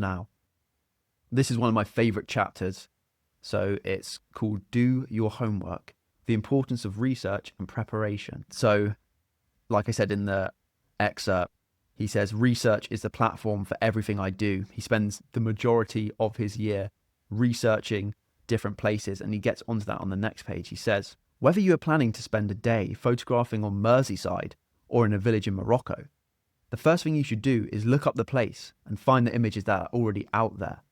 now. This is one of my favorite chapters. So it's called Do Your Homework, the importance of research and preparation. So, like I said in the excerpt, he says, research is the platform for everything I do. He spends the majority of his year researching different places, and he gets onto that on the next page. He says, whether you are planning to spend a day photographing on Merseyside or in a village in Morocco, the first thing you should do is look up the place and find the images that are already out there.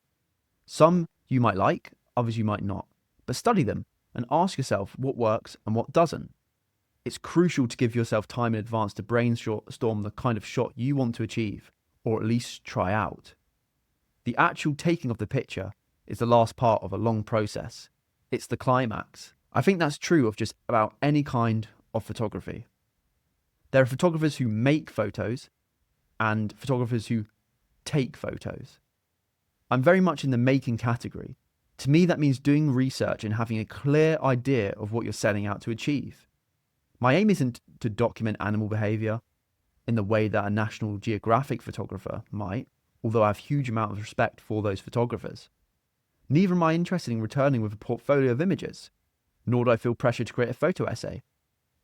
Some you might like, others you might not, but study them and ask yourself what works and what doesn't. It's crucial to give yourself time in advance to brainstorm the kind of shot you want to achieve, or at least try out. The actual taking of the picture is the last part of a long process. It's the climax. I think that's true of just about any kind of photography. There are photographers who make photos and photographers who take photos. I'm very much in the making category. To me, that means doing research and having a clear idea of what you're setting out to achieve. My aim isn't to document animal behaviour in the way that a National Geographic photographer might, although I have a huge amount of respect for those photographers. Neither am I interested in returning with a portfolio of images, nor do I feel pressure to create a photo essay.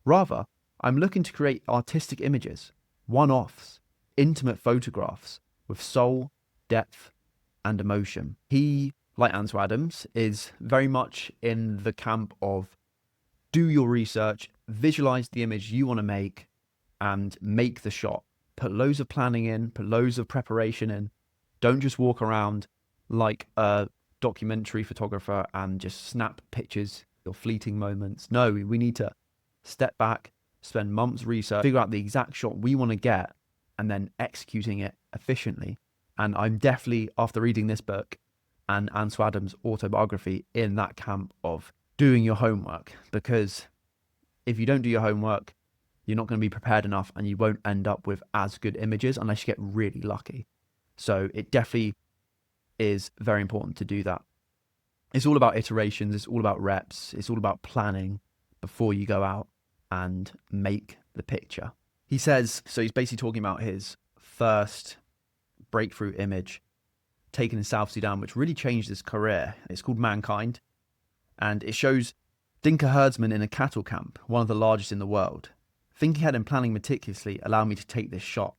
Rather, I'm looking to create artistic images, one-offs, intimate photographs with soul, depth, and emotion. He, like Ansel Adams, is very much in the camp of do your research, visualize the image you want to make, and make the shot. Put loads of planning in, put loads of preparation in. Don't just walk around like a documentary photographer and just snap pictures or fleeting moments. No, we need to step back, spend months research, figure out the exact shot we want to get, and then executing it efficiently. And I'm definitely, after reading this book and Ansel Adams' autobiography, in that camp of doing your homework, because if you don't do your homework, you're not going to be prepared enough and you won't end up with as good images unless you get really lucky. So it definitely is very important to do that. It's all about iterations. It's all about reps. It's all about planning before you go out and make the picture. He says, so he's basically talking about his first breakthrough image taken in South Sudan, which really changed his career. It's called Mankind, and it shows Dinka herdsmen in a cattle camp, one of the largest in the world. Thinking ahead and planning meticulously allowed me to take this shot.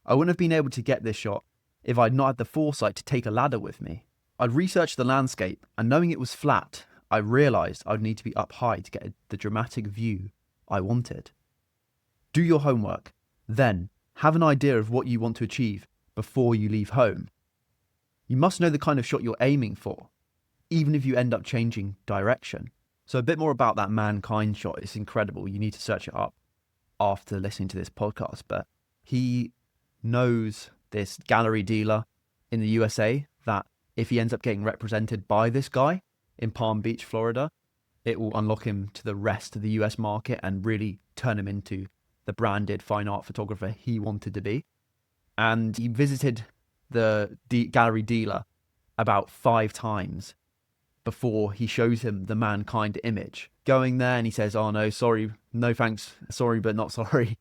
I wouldn't have been able to get this shot if I'd not had the foresight to take a ladder with me. I'd researched the landscape, and knowing it was flat, I realised I'd need to be up high to get the dramatic view I wanted. Do your homework, then have an idea of what you want to achieve before you leave home. You must know the kind of shot you're aiming for, even if you end up changing direction. So a bit more about that Mankind shot. It's incredible. You need to search it up after listening to this podcast. But he knows this gallery dealer in the USA that if he ends up getting represented by this guy in Palm Beach, Florida, it will unlock him to the rest of the US market and really turn him into the branded fine art photographer he wanted to be. And he visited the gallery dealer about 5 times before he shows him the Mankind image. Going there and he says, oh no, sorry, no thanks, sorry but not sorry.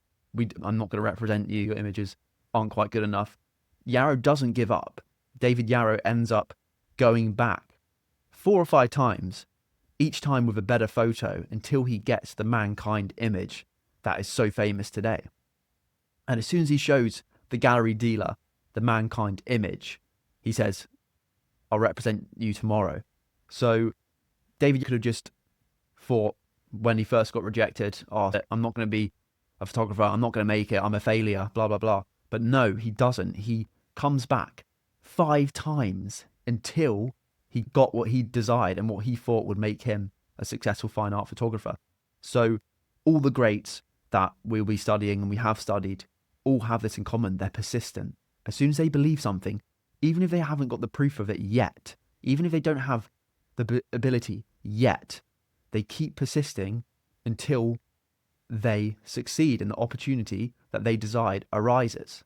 I'm not going to represent you, your images aren't quite good enough. Yarrow doesn't give up. David Yarrow ends up going back 4 or 5 times, each time with a better photo, until he gets the Mankind image that is so famous today. And as soon as he shows the gallery dealer the Mankind image, he says, I'll represent you tomorrow. So David could have just thought when he first got rejected, oh, I'm not going to be a photographer, I'm not going to make it, I'm a failure, blah, blah, blah. But no, he doesn't. He comes back 5 times until he got what he desired and what he thought would make him a successful fine art photographer. So all the greats that we'll be studying and we have studied all have this in common. They're persistent. As soon as they believe something, even if they haven't got the proof of it yet, even if they don't have the ability yet, they keep persisting until they succeed and the opportunity that they desired arises.